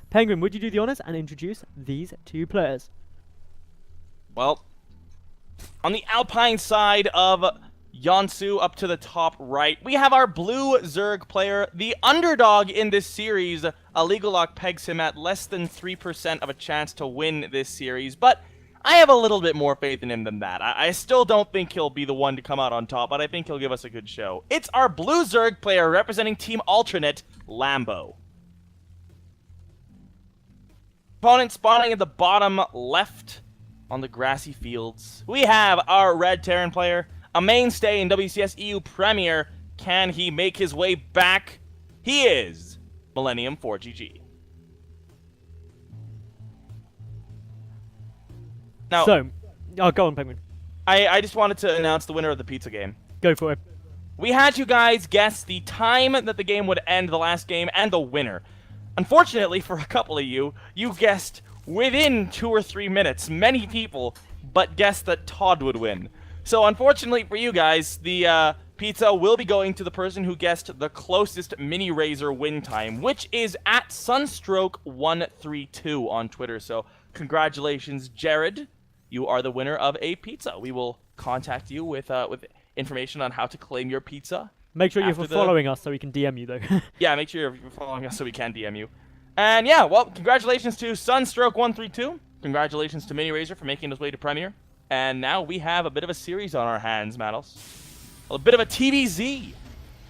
Penguin, would you do the honors and introduce these two players? Well, on the Alpine side of Yonsu up to the top right, we have our blue Zerg player, the underdog in this series. A legal lock pegs him at less than 3% of a chance to win this series, but I have a little bit more faith in him than that. I still don't think he'll be the one to come out on top, but I think he'll give us a good show. It's our blue Zerg player representing Team Alternate, Lambo. Opponent spawning at the bottom left on the grassy fields. We have our red Terran player, a mainstay in WCS EU Premier. Can he make his way back? He is Millennium Forgg. Now, So, go on, Penguin. I just wanted to announce the winner of the pizza game. Go for it. We had you guys guess the time that the game would end, the last game, and the winner. Unfortunately, for a couple of you guessed within 2 or 3 minutes. Many people, but guessed that Todd would win. So unfortunately for you guys, the pizza will be going to the person who guessed the closest mini razor win time, which is at Sunstroke132 on Twitter. So congratulations, Jared. You are the winner of a pizza. We will contact you with information on how to claim your pizza. Make sure you're following us so we can DM you, though. Yeah, make sure you're following us so we can DM you. And yeah, well, congratulations to Sunstroke132. Congratulations to Mini Razor for making his way to Premier. And now we have a bit of a series on our hands, Maddles. A bit of a TVZ.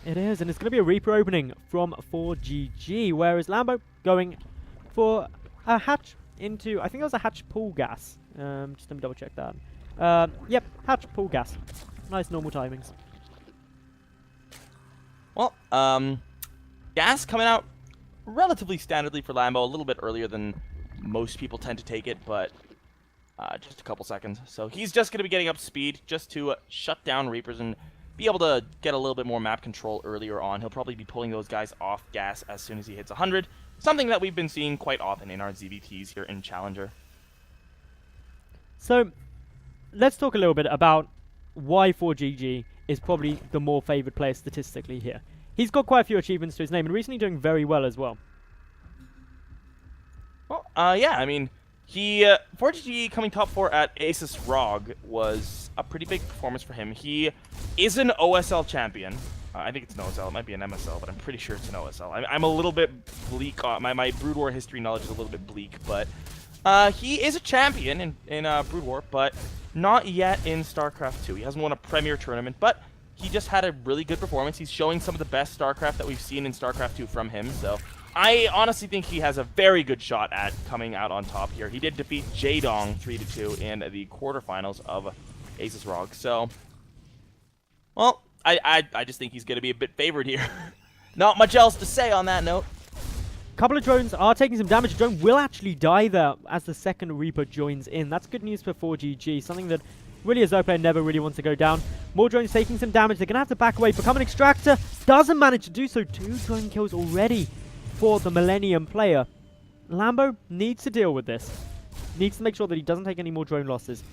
It is, and it's going to be a Reaper opening from Forgg, whereas Lambo going for a hatch into, I think that was a hatch pool gas. Just let me double check that. Yep, hatch pool gas. Nice normal timings. Well, gas coming out relatively standardly for Lambo, a little bit earlier than most people tend to take it, but just a couple seconds. So he's just going to be getting up speed just to shut down Reapers and be able to get a little bit more map control earlier on. He'll probably be pulling those guys off gas as soon as he hits 100, something that we've been seeing quite often in our ZVTs here in Challenger. So, let's talk a little bit about why Forgg is probably the more favored player statistically here. He's got quite a few achievements to his name and recently doing very well as well. Well, yeah, I mean, Forgg coming top 4 at Asus ROG was a pretty big performance for him. He is an OSL champion. I think it's an OSL, it might be an MSL, but I'm pretty sure it's an OSL. I'm a little bit bleak, my Brood War history knowledge is a little bit bleak, but he is a champion in Brood War, but not yet in Starcraft 2. He hasn't won a Premier tournament, but he just had a really good performance. He's showing some of the best Starcraft that we've seen in Starcraft 2 from him, so I honestly think he has a very good shot at coming out on top here. He did defeat Jaedong 3-2 in the quarterfinals of Asus ROG, so, well, I just think he's going to be a bit favored here. Not much else to say on that note. Couple of drones are taking some damage. Drone will actually die there as the second Reaper joins in. That's good news for Forgg, something that really a Zerg player never really wants to go down. More drones taking some damage. They're going to have to back away. Become an extractor. Doesn't manage to do so. 2 drone kills already for the Millennium player. Lambo needs to deal with this. Needs to make sure that he doesn't take any more drone losses.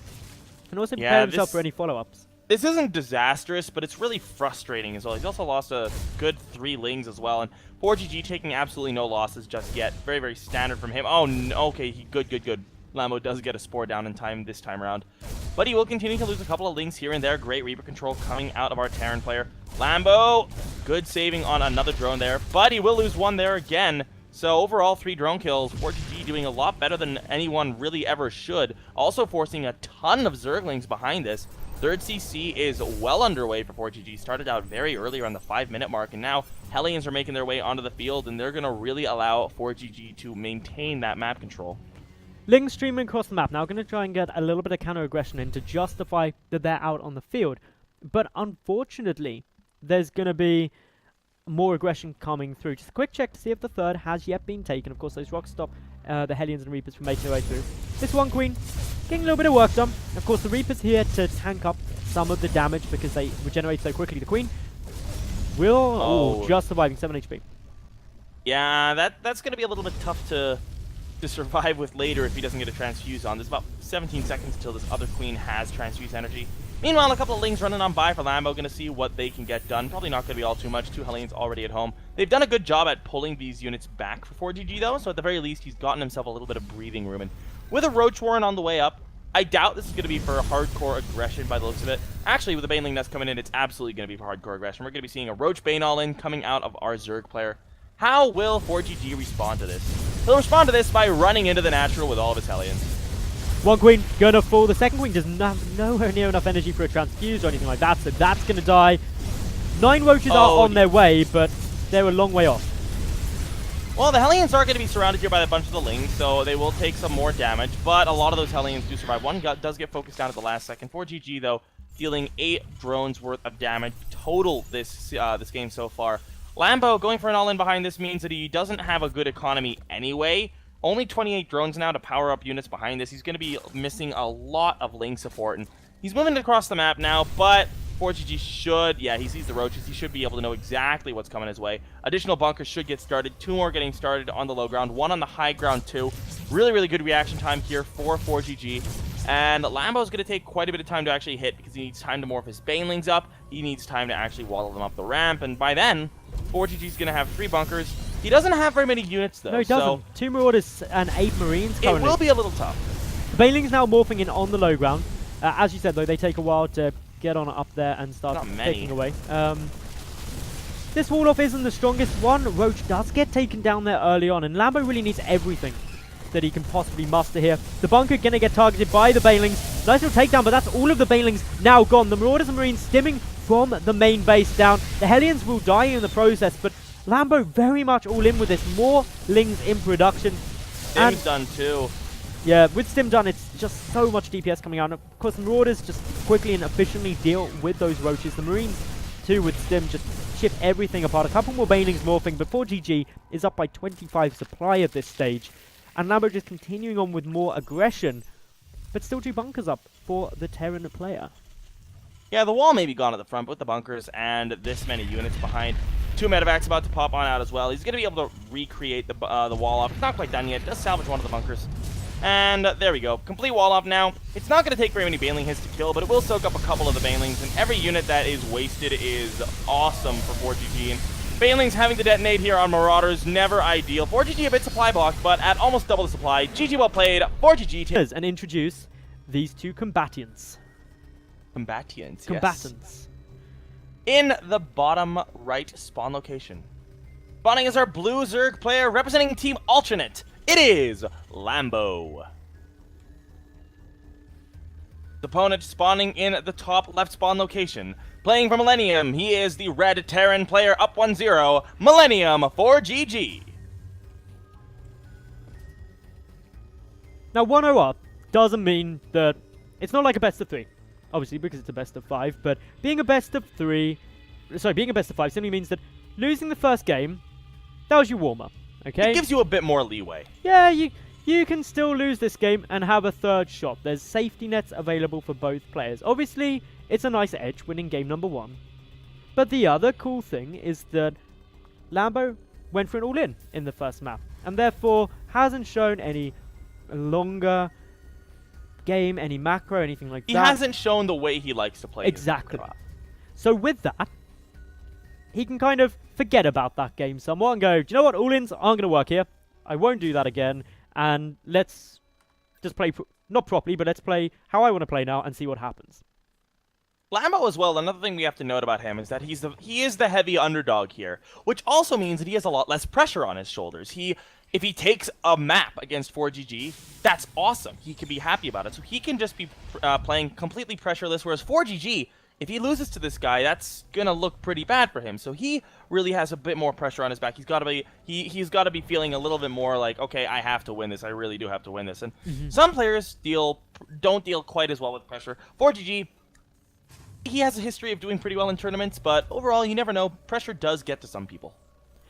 And also prepare himself for any follow-ups. This isn't disastrous, but it's really frustrating as well. He's also lost a good 3 lings as well, and Forgg taking absolutely no losses just yet. Very, very standard from him. Oh, no, okay, good. Lambo does get a spore down in time this time around. But he will continue to lose a couple of lings here and there. Great Reaper control coming out of our Terran player. Lambo, good saving on another drone there, but he will lose 1 there again. So overall, 3 drone kills. Forgg doing a lot better than anyone really ever should. Also forcing a ton of Zerglings behind this. Third CC is well underway for Forgg. Started out very early around the 5-minute mark, and now Hellions are making their way onto the field, and they're going to really allow Forgg to maintain that map control. Ling streaming across the map. Now going to try and get a little bit of counter aggression in to justify that they're out on the field. But unfortunately, there's going to be more aggression coming through. Just a quick check to see if the third has yet been taken. Of course, those rocks stop the Hellions and Reapers from making their way through. This one Queen getting a little bit of work done. Of course, the Reaper's here to tank up some of the damage because they regenerate so quickly. The Queen will just surviving 7 HP. Yeah, that's going to be a little bit tough to survive with later if he doesn't get a transfuse on. There's about 17 seconds until this other Queen has transfuse energy. Meanwhile, a couple of Lings running on by for Lambo, going to see what they can get done. Probably not going to be all too much. 2 Hellions already at home. They've done a good job at pulling these units back for Forgg, though, so at the very least, he's gotten himself a little bit of breathing room. And with a Roach Warren on the way up, I doubt this is going to be for hardcore aggression by the looks of it. Actually, with the Baneling that's coming in, it's absolutely going to be for hardcore aggression. We're going to be seeing a Roach Bane all-in coming out of our Zerg player. How will Forgg respond to this? He'll respond to this by running into the natural with all of his Hellions. One queen gonna fall. The second queen doesn't have nowhere near enough energy for a transfuse or anything like that, so that's gonna die. 9 roaches are on their way, but they're a long way off. Well, the Hellions are going to be surrounded here by a bunch of the Lings, so they will take some more damage, but a lot of those Hellions do survive. One does get focused down at the last second. Forgg, though, dealing 8 drones worth of damage total this game so far. Lambo going for an all-in behind this means that he doesn't have a good economy anyway. Only 28 drones now to power up units behind this. He's going to be missing a lot of Ling support, and he's moving across the map now, but Forgg should, yeah, he sees the roaches. He should be able to know exactly what's coming his way. Additional bunkers should get started. 2 more getting started on the low ground. 1 on the high ground, too. Really, really good reaction time here for Forgg. And Lambo's going to take quite a bit of time to actually hit because he needs time to morph his Banelings up. He needs time to actually waddle them up the ramp. And by then, Forgg's going to have 3 bunkers. He doesn't have very many units, though. No, he doesn't. So 2 Marauders and 8 Marines currently. It will be a little tough. The Banelings now morphing in on the low ground. As you said, though, they take a while to get on up there and start taking away. This wall-off isn't the strongest one. Roach does get taken down there early on, and Lambo really needs everything that he can possibly muster here. The bunker going to get targeted by the Banelings. Nice little takedown, but that's all of the Banelings now gone. The Marauders and Marines stimming from the main base down. The Hellions will die in the process, but Lambo very much all in with this. More Lings in production. Stim's done too. Yeah, with Stim done, it's just so much DPS coming out. And of course, the Marauders just quickly and efficiently deal with those roaches. The Marines, too, with Stim, just chip everything apart. A couple more Banelings morphing before GG is up by 25 supply at this stage. And Lambo just continuing on with more aggression, but still 2 bunkers up for the Terran player. Yeah, the wall may be gone at the front, but with the bunkers and this many units behind. 2 medevacs about to pop on out as well. He's going to be able to recreate the wall off. It's not quite done yet. Does salvage one of the bunkers. And there we go. Complete wall off now. It's not going to take very many Baneling hits to kill, but it will soak up a couple of the Banelings, and every unit that is wasted is awesome for Forgg. And Banelings having to detonate here on Marauders, never ideal. Forgg a bit supply blocked, but at almost double the supply. GG well played. Forgg. And introduce these 2 combatants. Combatants, Combatants. Yes. In the bottom right spawn location. Spawning is our blue Zerg player representing Team Alternate. It is Lambo. The opponent spawning in the top left spawn location. Playing for Millennium, he is the red Terran player up 1-0, Millennium Forgg. Now 1-0 up doesn't mean that it's not like a best of 3. Obviously, because it's a best of 5, but being a best of 5 simply means that losing the first game, that was your warm-up, okay? It gives you a bit more leeway. Yeah, you can still lose this game and have a 3rd shot. There's safety nets available for both players. Obviously, it's a nice edge winning game number 1. But the other cool thing is that Lambo went for an all-in in the first map, and therefore hasn't shown any longer game, any macro, anything like that. He hasn't shown the way he likes to play. Exactly. So with that, he can kind of forget about that game somewhat and go, do you know what, all-ins aren't going to work here. I won't do that again, and let's just play, not properly, but let's play how I want to play now and see what happens. Lambo as well, another thing we have to note about him is that he is the heavy underdog here, which also means that he has a lot less pressure on his shoulders. If he takes a map against Forgg, that's awesome. He can be happy about it. So he can just be playing completely pressureless, whereas Forgg, if he loses to this guy, that's going to look pretty bad for him. So he really has a bit more pressure on his back. He's got to be feeling a little bit more like, okay, I have to win this. I really do have to win this. And some players don't deal quite as well with pressure. Forgg, he has a history of doing pretty well in tournaments, but overall, you never know. Pressure does get to some people.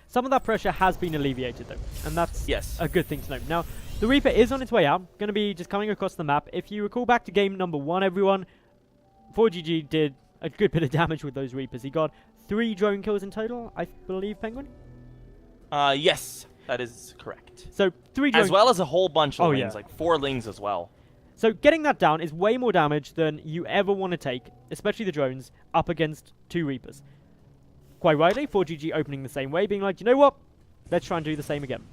Some of that pressure has been alleviated, though, and that's yes, a good thing to know. Now, the Reaper is on its way out, going to be just coming across the map. If you recall back to game number 1, everyone, Forgg did a good bit of damage with those Reapers. He got 3 drone kills in total, I believe, Penguin? Yes, that is correct. So 3 drone... As well as a whole bunch of Lings, like 4 Lings as well. So getting that down is way more damage than you ever want to take, especially the drones, up against 2 Reapers. Quite rightly, Forgg opening the same way, being like, you know what? Let's try and do the same again.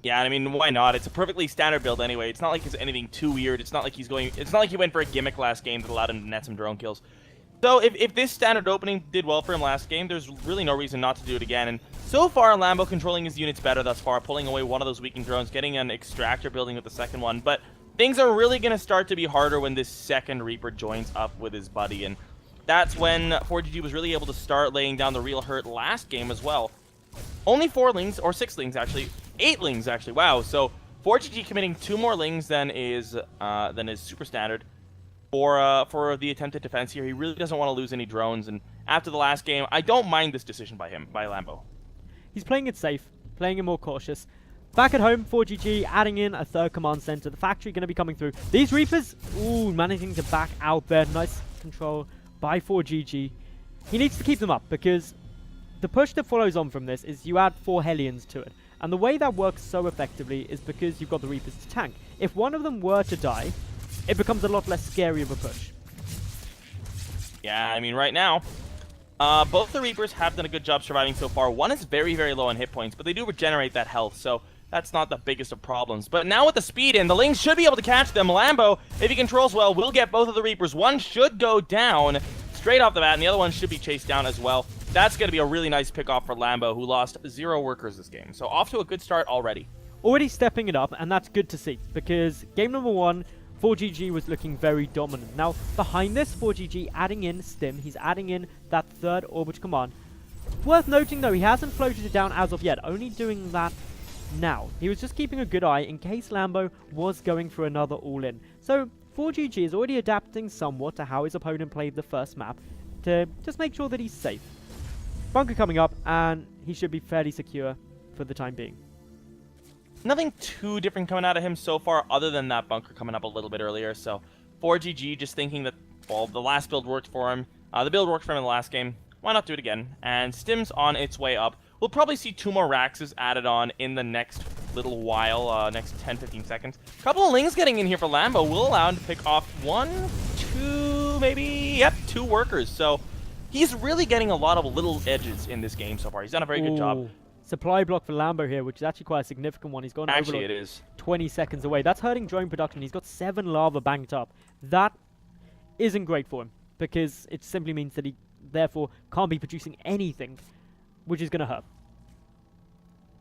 Yeah, I mean, why not? It's a perfectly standard build anyway. It's not like it's anything too weird. It's not like he's going. It's not like he went for a gimmick last game that allowed him to net some drone kills. So if this standard opening did well for him last game, there's really no reason not to do it again. And so far, Lambo controlling his units better thus far, pulling away one of those weakened drones, getting an extractor building with the second one. But things are really going to start to be harder when this second Reaper joins up with his buddy. And that's when Forgg was really able to start laying down the real hurt last game as well. Only 4 lings, or 6 lings actually. 8 lings actually, wow. So Forgg committing 2 more lings than is super standard. For the attempted defense here. He really doesn't want to lose any drones, and after the last game, I don't mind this decision by Lambo. He's playing it safe, playing it more cautious. Back at home, Forgg adding in a 3rd command center. The factory going to be coming through. These Reapers, ooh, managing to back out there. Nice control by Forgg. He needs to keep them up, because the push that follows on from this is you add 4 Hellions to it. And the way that works so effectively is because you've got the Reapers to tank. If one of them were to die, it becomes a lot less scary of a push. Yeah, I mean, right now, both the Reapers have done a good job surviving so far. One is very, very low on hit points, but they do regenerate that health, so that's not the biggest of problems. But now with the speed in, the Lings should be able to catch them. Lambo, if he controls well, will get both of the Reapers. One should go down straight off the bat, and the other one should be chased down as well. That's going to be a really nice pick-off for Lambo, who lost 0 workers this game. So off to a good start already. Already stepping it up, and that's good to see, because game number 1, Forgg was looking very dominant. Now, behind this, Forgg adding in Stim. He's adding in that 3rd orbital command. Worth noting, though, he hasn't floated it down as of yet, only doing that now. He was just keeping a good eye in case Lambo was going for another all-in. So, Forgg is already adapting somewhat to how his opponent played the first map to just make sure that he's safe. Bunker coming up, and he should be fairly secure for the time being. Nothing too different coming out of him so far, other than that bunker coming up a little bit earlier. So, Forgg just thinking that, well, the last build worked for him. The build worked for him in the last game. Why not do it again? And Stim's on its way up. We'll probably see 2 more Raxes added on in the next little while, next 10-15 seconds. A couple of Lings getting in here for Lambo will allow him to pick off 1, 2, maybe, yep, 2 workers. So, he's really getting a lot of little edges in this game so far. He's done a very good job. Supply block for Lambo here, which is actually quite a significant one. He's got an Actually, overload it is 20 seconds away. That's hurting drone production. He's got 7 lava banked up. That isn't great for him, because it simply means that he, therefore, can't be producing anything, which is going to hurt.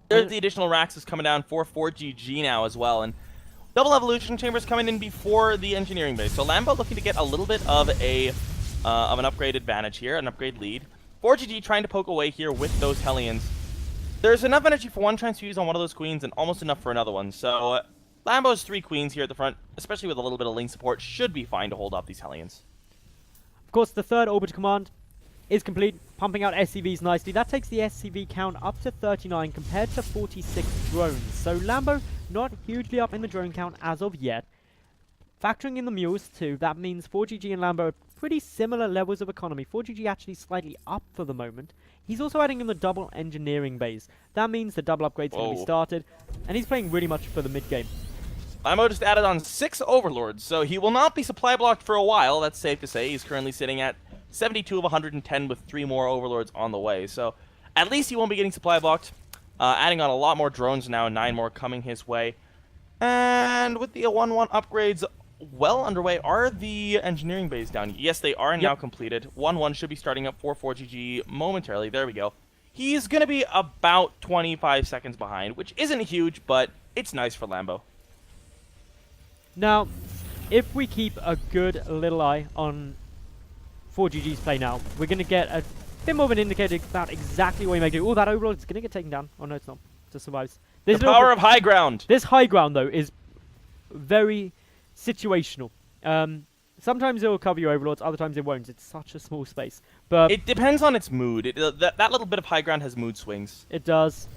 There's the additional Raxes coming down for Forgg now as well, and double evolution chambers coming in before the engineering base. So Lambo looking to get a little bit of an upgrade advantage here, an upgrade lead. Forgg trying to poke away here with those Hellions. There's enough energy for 1 transfuse on one of those queens and almost enough for another one. So Lambo's 3 queens here at the front, especially with a little bit of Ling support, should be fine to hold off these Hellions. Of course, the 3rd orbital command is complete, pumping out SCVs nicely. That takes the SCV count up to 39 compared to 46 drones. So Lambo not hugely up in the drone count as of yet. Factoring in the mules too, that means Forgg and Lambo are pretty similar levels of economy. Forgg actually slightly up for the moment. He's also adding in the double engineering base. That means the double upgrades are going to be started, and he's playing really much for the mid game. Lambo just added on 6 Overlords, so he will not be supply blocked for a while. That's safe to say. He's currently sitting at 72 of 110 with 3 more Overlords on the way. So at least he won't be getting supply blocked. Adding on a lot more drones now, 9 more coming his way. And with the 1-1 upgrades well underway, are the engineering bays down? Yes, they are now completed. 1-1 should be starting up for Forgg momentarily. There we go. He's going to be about 25 seconds behind, which isn't huge, but it's nice for Lambo. Now, if we keep a good little eye on Forgg's play now, we're going to get a bit more of an indicator about exactly what he may do. Oh, that Overlord is going to get taken down. Oh, no, it's not. Just survives. The power of high ground. This high ground, though, is very situational. Sometimes it will cover your Overlords, other times it won't. It's such a small space. But it depends on its mood. That little bit of high ground has mood swings. It does.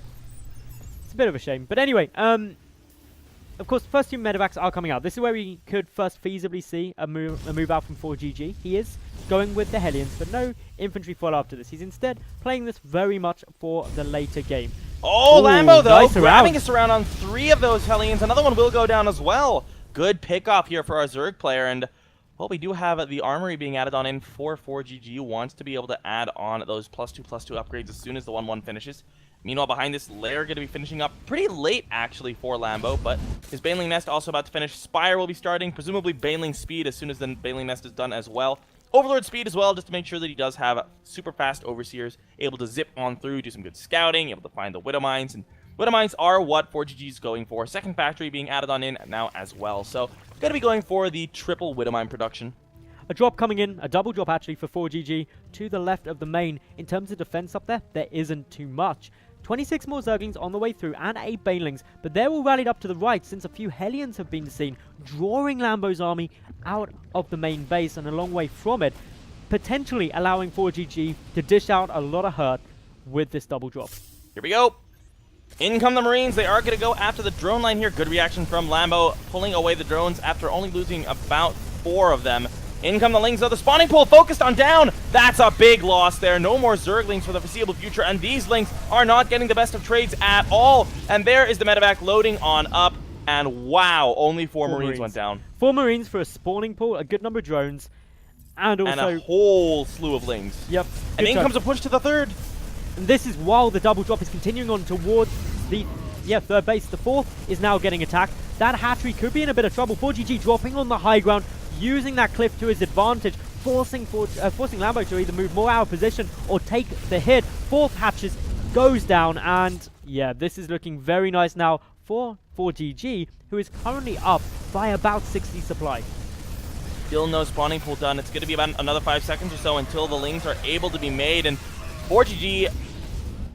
It's a bit of a shame. But anyway, of course, the first 2 medevacs are coming out. This is where we could first feasibly see a move out from Forgg. He is going with the Hellions, but no infantry follow after this. He's instead playing this very much for the later game. Oh, Ooh, Lambo, though, nice grabbing a surround on 3 of those Hellions. Another one will go down as well. good pickoff here for our Zerg player, and well, we do have the armory being added on in for Forgg. Wants to be able to add on those +2/+2 upgrades as soon as the 1-1 finishes. Meanwhile, behind this, Lair going to be finishing up pretty late, actually, for Lambo, but his Baneling Nest also about to finish. Spire will be starting, presumably Baneling Speed as soon as the Baneling Nest is done as well. Overlord Speed as well, just to make sure that he does have super fast Overseers, able to zip on through, do some good scouting, able to find the Widow Mines, and Widow Mines are what Forgg is going for. Second factory being added on in now as well, so going to be going for the triple Widow Mine production. A drop coming in, a double drop actually for Forgg to the left of the main. In terms of defense up there isn't too much. 26 more Zerglings on the way through and 8 Banelings, but they're all rallied up to the right since a few Hellions have been seen, drawing Lambo's army out of the main base and a long way from it, potentially allowing Forgg to dish out a lot of hurt with this double drop. Here we go. In come the Marines. They are going to go after the drone line here. Good reaction from Lambo, pulling away the drones after only losing about 4 of them. In come the Lings, though. The spawning pool focused on down. That's a big loss there. No more Zerglings for the foreseeable future, and these Lings are not getting the best of trades at all. And there is the medevac loading on up, and wow, only 4 Marines went down. 4 Marines for a spawning pool, a good number of drones, and also a whole slew of Lings. Yep. And in comes a push to the third. And this is while the double drop is continuing on towards the third base. The fourth is now getting attacked. That hatchery could be in a bit of trouble. Forgg dropping on the high ground, using that cliff to his advantage, forcing Lambo to either move more out of position or take the hit. Fourth hatches goes down, and yeah, this is looking very nice now for Forgg, who is currently up by about 60 supply. Still no spawning pool done. It's going to be about another 5 seconds or so until the Lings are able to be made, and Forgg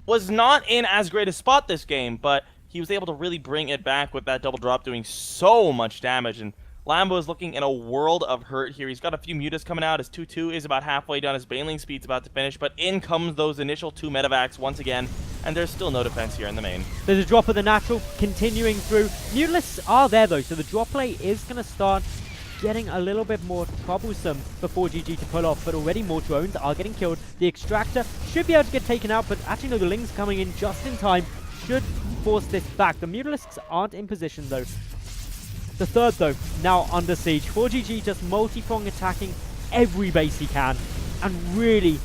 was not in as great a spot this game, but he was able to really bring it back with that double drop doing so much damage, and Lambo is looking in a world of hurt here. He's got a few mutas coming out. His 2-2 is about halfway done. His Baneling Speed's about to finish, but in comes those initial 2 medevacs once again, and there's still no defense here in the main. There's a drop of the natural continuing through. Mutalisks are there though, so the drop play is going to start getting a little bit more troublesome for Forgg to pull off, but already more drones are getting killed. The extractor should be able to get taken out, but actually no, the Lings coming in just in time should force this back. The Mutalisks aren't in position though. The third though, now under siege. Forgg just multi-prong attacking every base he can and really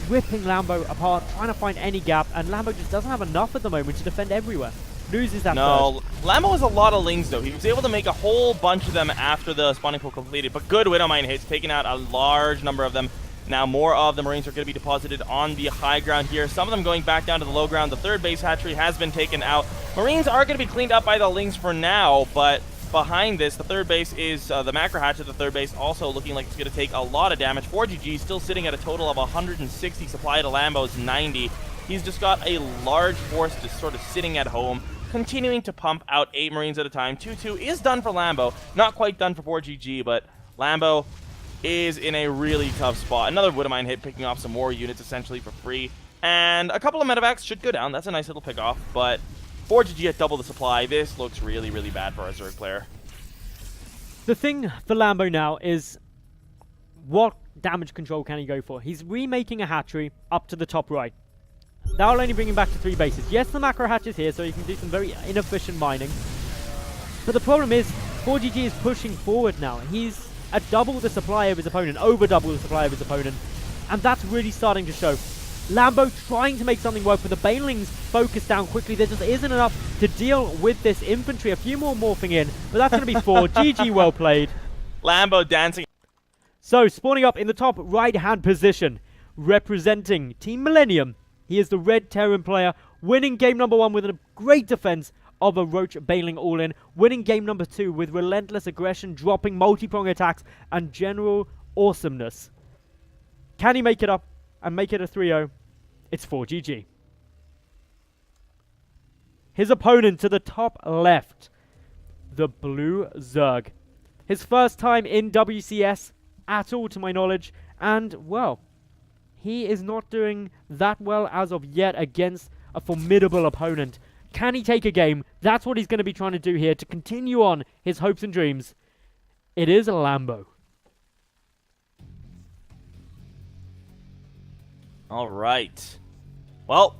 ripping Lambo apart, trying to find any gap, and Lambo just doesn't have enough at the moment to defend everywhere. Loses that No, Lambo has a lot of Lings though. He was able to make a whole bunch of them after the spawning pool completed, but good Widow Mine hits, taking out a large number of them. Now more of the Marines are going to be deposited on the high ground here, some of them going back down to the low ground. The third base hatchery has been taken out. Marines are going to be cleaned up by the Lings for now, but behind this, the third base is the macro hatch at the third base, also looking like it's going to take a lot of damage. Forgg still sitting at a total of 160 supply to Lambo's 90. He's just got a large force just sort of sitting at home, continuing to pump out 8 Marines at a time. 2-2 is done for Lambo, not quite done for Forgg, but Lambo is in a really tough spot. Another Widow Mine hit, picking off some more units essentially for free, and a couple of medevacs should go down. That's a nice little pick off, but Forgg at double the supply. This looks really, really bad for our Zerg player. The thing for Lambo now is what damage control can he go for? He's remaking a hatchery up to the top right. That'll only bring him back to 3 bases. Yes, the macro hatch is here, so you can do some very inefficient mining. But the problem is, Forgg is pushing forward now. He's at double the supply of his opponent, over double the supply of his opponent. And that's really starting to show. Lambo trying to make something work, but the Banelings focus down quickly. There just isn't enough to deal with this infantry. A few more morphing in, but that's going to be 4. GG, well played. Lambo dancing. So, spawning up in the top right-hand position, representing Team Millennium. He is the Red Terran player, winning game number 1 with a great defense of a Roach Baneling all-in, winning game number 2 with relentless aggression, dropping multi-prong attacks, and general awesomeness. Can he make it up and make it a 3-0? It's Forgg. His opponent to the top left, the Blue Zerg. His first time in WCS at all, to my knowledge, and, well, he is not doing that well as of yet against a formidable opponent. Can he take a game? That's what he's going to be trying to do here to continue on his hopes and dreams. It is a Lambo. All right. Well,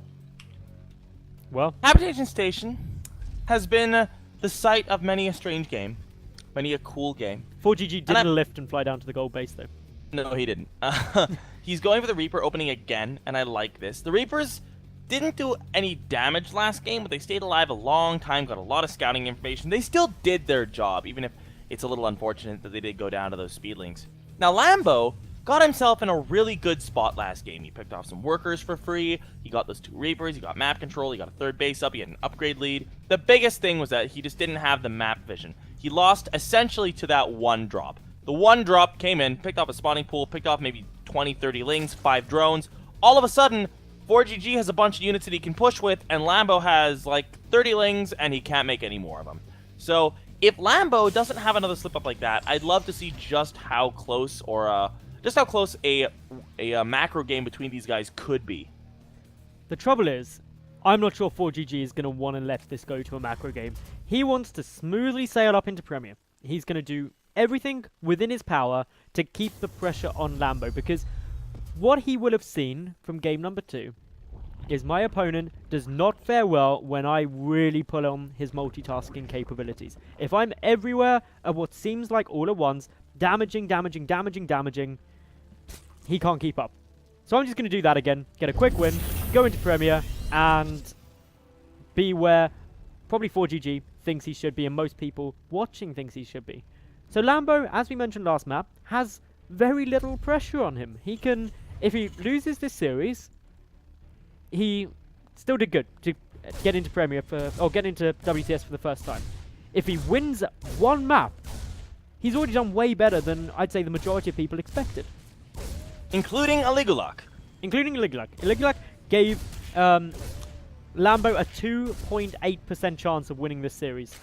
Habitation Station has been the site of many a strange game. Many a cool game. Forgg didn't lift and fly down to the gold base, though. No, he didn't. He's going for the Reaper opening again, and I like this. The Reapers didn't do any damage last game, but they stayed alive a long time, got a lot of scouting information. They still did their job, even if it's a little unfortunate that they did go down to those speedlings. Now, Lambo got himself in a really good spot last game. He picked off some workers for free, he got those 2 Reapers, he got map control, he got a 3rd base up, he had an upgrade lead. The biggest thing was that he just didn't have the map vision. He lost essentially to that 1 drop. The 1 drop came in, picked off a spawning pool, picked off maybe 20, 30 lings, 5 drones. All of a sudden, Forgg has a bunch of units that he can push with, and Lambo has like 30 lings, and he can't make any more of them. So if Lambo doesn't have another slip up like that, I'd love to see just how close a macro game between these guys could be. The trouble is, I'm not sure Forgg is going to want to let this go to a macro game. He wants to smoothly sail up into Premier. He's going to do everything within his power to keep the pressure on Lambo, because what he will have seen from game number 2 is my opponent does not fare well when I really pull on his multitasking capabilities. If I'm everywhere at what seems like all at once, damaging, he can't keep up. So I'm just going to do that again, get a quick win, go into Premier, and be where probably Forgg thinks he should be, and most people watching thinks he should be. So Lambo, as we mentioned last map, has very little pressure on him. He can, if he loses this series, he still did good to get into Premier or get into WCS for the first time. If he wins 1 map, he's already done way better than I'd say the majority of people expected. Including Aligulak. Including Aligulak. Aligulak gave Lambo a 2.8% chance of winning this series.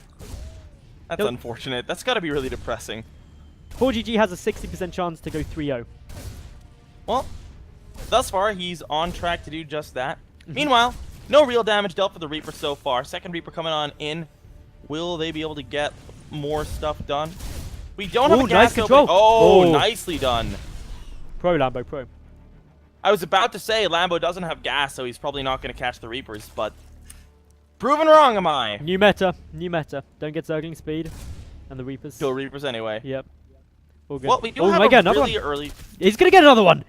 That's unfortunate. That's got to be really depressing. Forgg has a 60% chance to go 3-0. Well, thus far, he's on track to do just that. Meanwhile, no real damage dealt for the Reaper so far. Second Reaper coming on in. Will they be able to get more stuff done? We don't have a gas nice control. Oh, nicely done. Pro, Lambo, pro. I was about to say Lambo doesn't have gas, so he's probably not going to catch the Reapers, but proven wrong am I. New meta. Don't get Zergling speed. And the Reapers. Kill Reapers anyway. Yep. All good. Well, we do have a really early... He's going to get another one.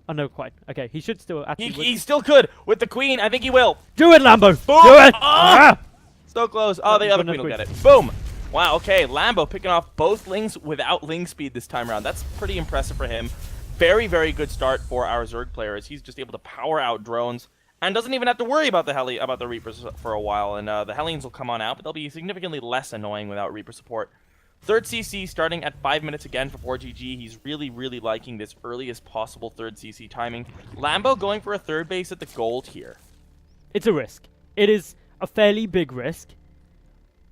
Oh, no, quite. Okay, he should still actually... He still could. With the Queen, I think he will. Do it, Lambo. Boom. Do it. So close. Oh, the other Queen will get it. Boom. Wow, okay. Lambo picking off both lings without ling speed this time around. That's pretty impressive for him. Very, very good start for our Zerg player, as he's just able to power out drones and doesn't even have to worry about the Reapers for a while. And the Hellions will come on out, but they'll be significantly less annoying without Reaper support. 3rd CC starting at 5 minutes again for Forgg. He's really, really liking this earliest possible 3rd CC timing. Lambo going for a 3rd base at the gold here. It's a risk. It is a fairly big risk.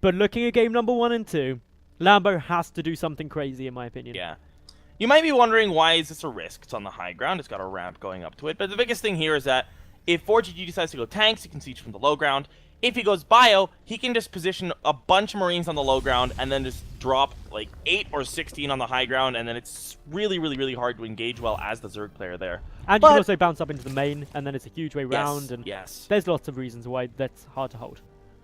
But looking at game number 1 and 2, Lambo has to do something crazy, in my opinion. Yeah. You might be wondering, why is this a risk? It's on the high ground. It's got a ramp going up to it. But the biggest thing here is that if Forgg decides to go tanks, he can siege from the low ground. If he goes bio, he can just position a bunch of Marines on the low ground and then just drop like 8 or 16 on the high ground, and then it's really, really, really hard to engage well as the Zerg player there. And you can also bounce up into the main, and then it's a huge way round, and yes. There's lots of reasons why that's hard to hold.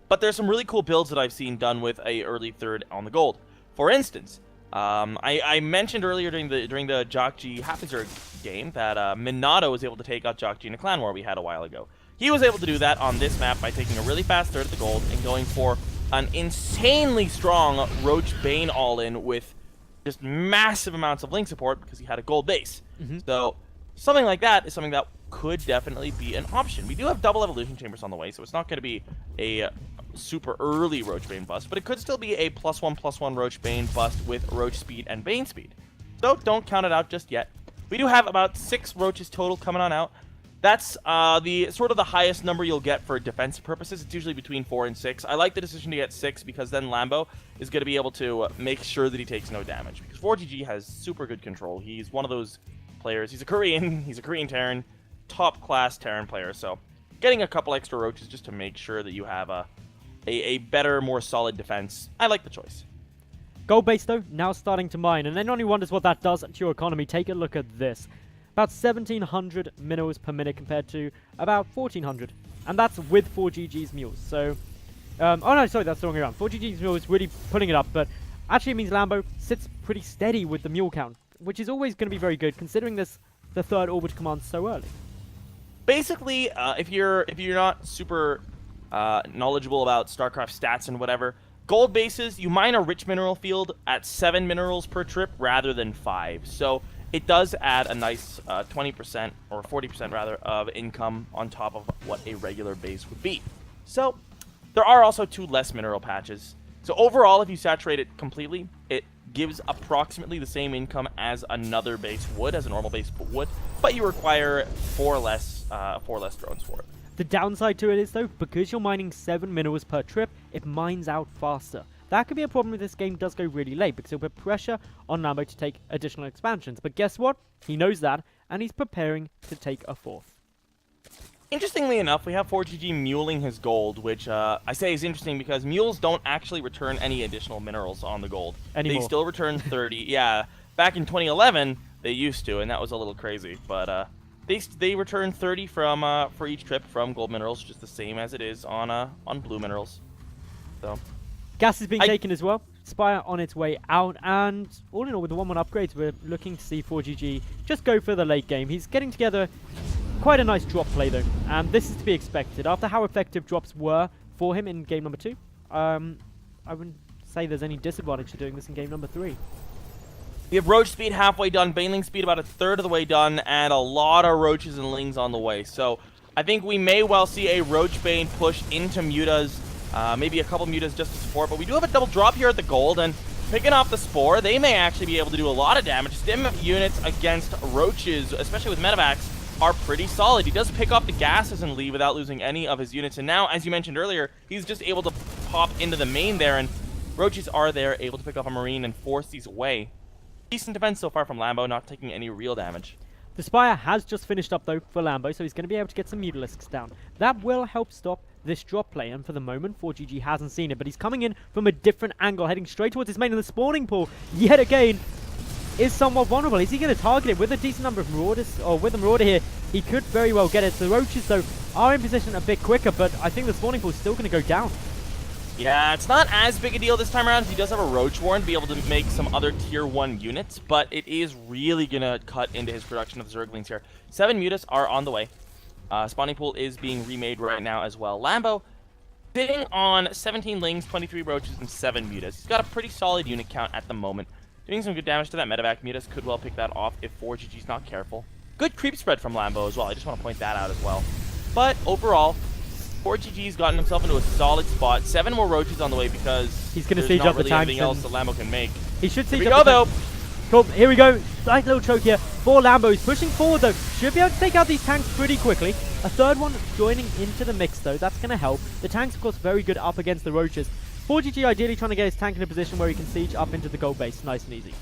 But there's some really cool builds that I've seen done with a early 3rd on the gold. For instance, I mentioned earlier during the Jockji Happy Zerg game that Minato was able to take out Jockji in a clan war we had a while ago. He was able to do that on this map by taking a really fast 3rd at the gold and going for an insanely strong Roach Bane all-in with just massive amounts of link support because he had a gold base. So something like that is something that could definitely be an option. We do have double evolution chambers on the way, so it's not going to be a super early Roach Bane bust, but it could still be a +1/+1 Roach Bane bust with Roach speed and Bane speed. So don't count it out just yet. We do have about 6 Roaches total coming on out. That's the sort of the highest number you'll get for defensive purposes. It's usually between 4 and 6. I like the decision to get 6 because then Lambo is going to be able to make sure that he takes no damage. Because Forgg has super good control. He's one of those players. He's a Korean. He's a Korean Terran. Top class Terran player. So getting a couple extra Roaches just to make sure that you have a better, more solid defense. I like the choice. Gold base, though, now starting to mine. And anyone who wonders what that does to your economy, take a look at this. About 1,700 minerals per minute compared to about 1,400. And that's with Forgg's mules. So, oh no, sorry, that's the wrong way around. Forgg's mules really putting it up, but Actually, it means Lambo sits pretty steady with the mule count, which is always going to be very good, considering this the third orbit command so early. Basically, if you're not super knowledgeable about Starcraft stats and whatever, gold bases, you mine a rich mineral field at 7 minerals per trip rather than 5. So it does add a nice 20% or 40% rather of income on top of what a regular base would be. So there are also 2 less mineral patches. So overall, if you saturate it completely, it gives approximately the same income as another base would, as a normal base would, but you require 4 less drones for it. The downside to it is, though, because you're mining 7 minerals per trip, it mines out faster. That could be a problem if this game does go really late, because it'll put pressure on Lambo to take additional expansions. But guess what? He knows that, and he's preparing to take a 4th. Interestingly enough, we have Forgg muling his gold, which I say is interesting because mules don't actually return any additional minerals on the gold. Anymore. They still return 30. Yeah, back in 2011, they used to, and that was a little crazy. But they return 30 from for each trip from gold minerals, just the same as it is on blue minerals. So Gas is being taken as well. Spire on its way out, and all in all, with the 1-1 upgrades, we're looking to see Forgg just go for the late game. He's getting together quite a nice drop play, though, and this is to be expected. After how effective drops were for him in game number 2, I wouldn't say there's any disadvantage to doing this in game number 3. We have roach speed halfway done, baneling speed about 1/3 of the way done, and a lot of roaches and lings on the way. So I think we may well see a roach bane push into mutas, maybe a couple mutas just to support, but we do have a double drop here at the gold, and picking off the spore, they may actually be able to do a lot of damage. Stim units against roaches, especially with medevacs, are pretty solid. He does pick up the gases and leave without losing any of his units, and now, as you mentioned earlier, he's just able to pop into the main there, and roaches are there, able to pick off a marine and force these away. Decent defense so far from Lambo, not taking any real damage. The Spire has just finished up, though, for Lambo, so he's going to be able to get some Mutalisks down. That will help stop this drop play, and for the moment, Forgg hasn't seen it, but he's coming in from a different angle, heading straight towards his main, and the spawning pool, yet again, is somewhat vulnerable. Is he going to target it with a decent number of Marauders? Or with a Marauder here, he could very well get it. The Roaches, though, are in position a bit quicker, but I think the spawning pool is still going to go down. Yeah, it's not as big a deal this time around. He does have a Roach Warren to be able to make some other tier 1 units, but it is really going to cut into his production of Zerglings here. 7 mutas are on the way. Spawning pool is being remade right now as well. Lambo sitting on 17 lings, 23 roaches, and 7 mutas. He's got a pretty solid unit count at the moment. Doing some good damage to that medevac. Mutas could well pick that off if Forgg's not careful. Good creep spread from Lambo as well. I just want to point that out as well. But overall, Forgg's gotten himself into a solid spot. 7 more roaches on the way because he's going to there's siege not up really the tanks. anything else that Lambo can make. He should siege Here we up go, the though. Cool, here we go. Nice little choke here for Lambo. He's pushing forward, though. Should be able to take out these tanks pretty quickly. A third one joining into the mix, though. That's going to help. The tanks, of course, very good up against the roaches. Forgg ideally trying to get his tank in a position where he can siege up into the gold base. Nice and easy.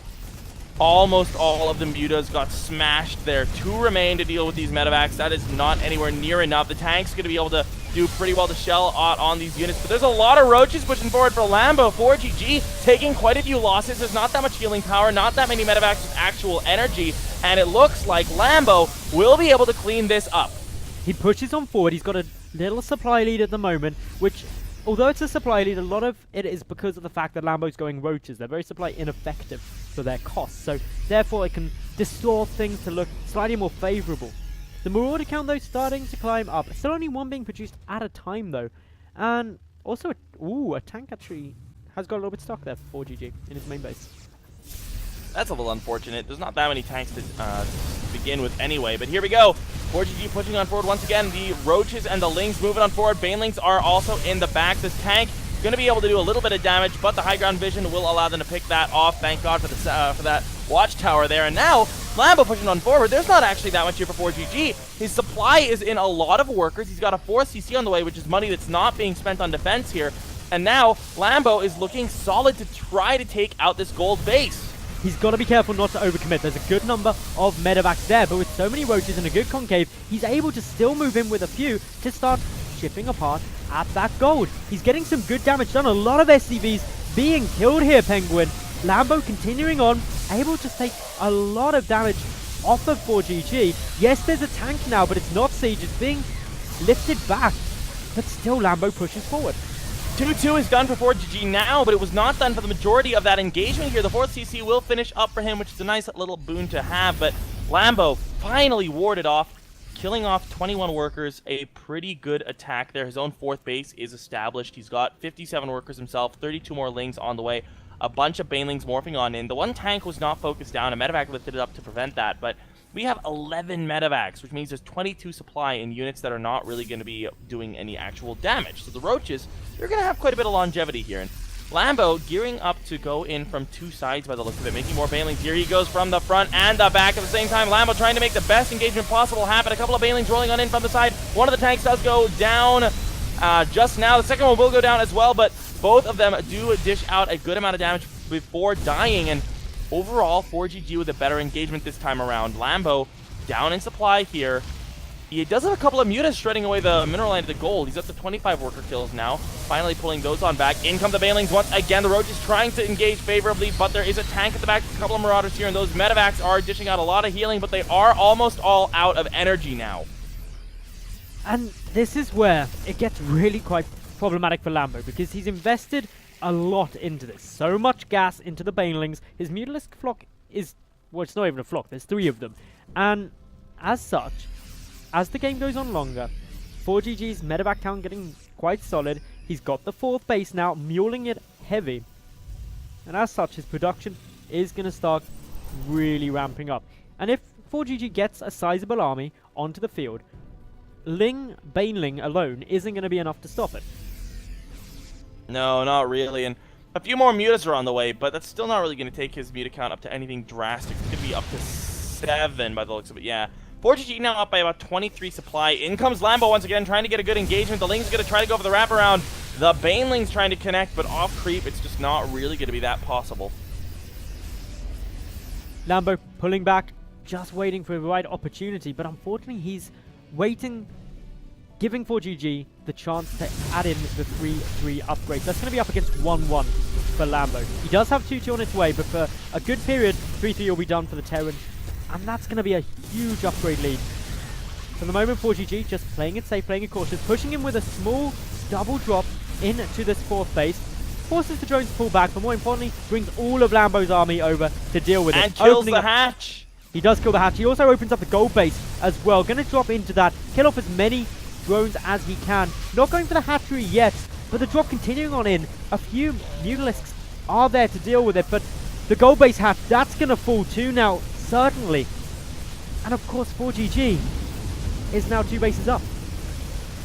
Almost all of the mutas got smashed there. 2 remain to deal with these medevacs. That is not anywhere near enough. The tank's going to be able to do pretty well to shell out on these units, but there's a lot of roaches pushing forward for Lambo. Forgg taking quite a few losses. There's not that much healing power, not that many medevacs with actual energy, and it looks like Lambo will be able to clean this up. He pushes on forward. He's got a little supply lead at the moment, which, although it's a supply lead, a lot of it is because of the fact that Lambo's going roaches. They're very supply ineffective for their costs, so therefore it can distort things to look slightly more favorable. The Marauder count, though, starting to climb up. Still only 1 being produced at a time, though. And also, a tank actually has got a little bit stuck there for Forgg in his main base. That's a little unfortunate. There's not that many tanks to begin with anyway, but here we go. Forgg pushing on forward once again. The roaches and the lings moving on forward. Banelings are also in the back. This tank going to be able to do a little bit of damage, but the high ground vision will allow them to pick that off. Thank God for that watchtower there. And now Lambo pushing on forward. There's not actually that much here for Forgg. His supply is in a lot of workers. He's got a 4th CC on the way, which is money that's not being spent on defense here. And now Lambo is looking solid to try to take out this gold base. He's got to be careful not to overcommit. There's a good number of medevacs there, but with so many roaches and a good concave, he's able to still move in with a few to start chipping apart at that gold. He's getting some good damage done. A lot of SCVs being killed here, Penguin. Lambo continuing on, able to take a lot of damage off of Forgg. Yes, there's a tank now, but it's not siege. It's being lifted back, but still Lambo pushes forward. 2-2 is done for Forgg now, but it was not done for the majority of that engagement here. The 4th CC will finish up for him, which is a nice little boon to have, but Lambo finally warded off, killing off 21 workers. A pretty good attack there. His own 4th base is established. He's got 57 workers himself, 32 more lings on the way, a bunch of banelings morphing on in. The one tank was not focused down, and medevac lifted it up to prevent that, but we have 11 medevacs, which means there's 22 supply in units that are not really going to be doing any actual damage. So the roaches, they're going to have quite a bit of longevity here. And Lambo gearing up to go in from 2 sides by the look of it, making more banelings. Here he goes from the front and the back at the same time. Lambo trying to make the best engagement possible happen. A couple of banelings rolling on in from the side. One of the tanks does go down just now. The second one will go down as well, but both of them do dish out a good amount of damage before dying. And overall, Forgg with a better engagement this time around. Lambo down in supply here. He does have a couple of mutas shredding away the mineral line to the gold. He's up to 25 worker kills now. Finally pulling those on back. In come the banelings once again. The roach is trying to engage favorably, but there is a tank at the back. A couple of marauders here, and those medevacs are dishing out a lot of healing, but they are almost all out of energy now. And this is where it gets really quite problematic for Lambo, because he's invested a lot into this. So much gas into the banelings. His mutalisk flock is, well, it's not even a flock. There's 3 of them. And as such, as the game goes on longer, Forgg's medevac count getting quite solid. He's got the 4th base now, muling it heavy. And as such, his production is going to start really ramping up. And if Forgg gets a sizable army onto the field, Baneling alone isn't going to be enough to stop it. No, not really. And a few more mutas are on the way, but that's still not really going to take his muta count up to anything drastic. It's going to be up to 7 by the looks of it, yeah. Forgg now up by about 23 supply. In comes Lambo once again, trying to get a good engagement. The Ling's going to try to go for the wraparound. The Baneling's trying to connect, but off creep, it's just not really going to be that possible. Lambo pulling back, just waiting for the right opportunity, but unfortunately he's waiting, giving Forgg the chance to add in the 3-3 upgrades. That's going to be up against 1-1 for Lambo. He does have 2-2 on its way, but for a good period, 3-3 will be done for the Terran. And that's going to be a huge upgrade lead. For the moment, Forgg just playing it safe, playing it cautious, pushing him with a small double drop into this 4th base. Forces the drones to pull back, but more importantly, brings all of Lambo's army over to deal with it. And kills the hatch! He does kill the hatch. He also opens up the gold base as well. Going to drop into that, kill off as many drones as he can. Not going for the hatchery yet, but the drop continuing on in. A few mutalisks are there to deal with it, but the gold base hatch, that's going to fall too now. Certainly. And of course, Forgg is now 2 bases up.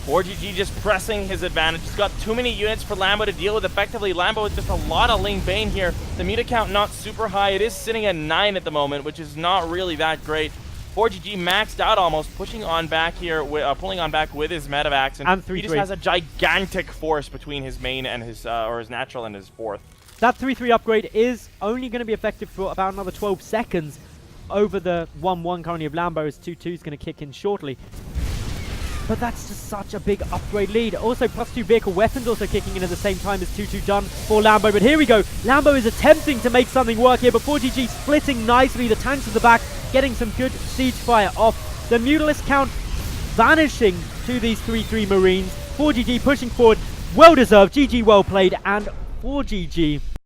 Forgg just pressing his advantage. He's got too many units for Lambo to deal with effectively. Lambo with just a lot of Ling Bane here. The muta count not super high. It is sitting at 9 at the moment, which is not really that great. Forgg maxed out almost, pushing on back here, pulling on back with his medevacs, and he just has a gigantic force between his main and his, or his natural and his 4th. That 3-3 upgrade is only going to be effective for about another 12 seconds over the 1-1 currently of Lambo, as 2-2 is going to kick in shortly. But that's just such a big upgrade lead. Also, +2 vehicle weapons also kicking in at the same time as 2-2 done for Lambo. But here we go. Lambo is attempting to make something work here, but Forgg splitting nicely. The tanks at the back getting some good siege fire off. The Mutalist count vanishing to these 3-3 Marines. Forgg pushing forward. Well deserved. GG, well played. And Forgg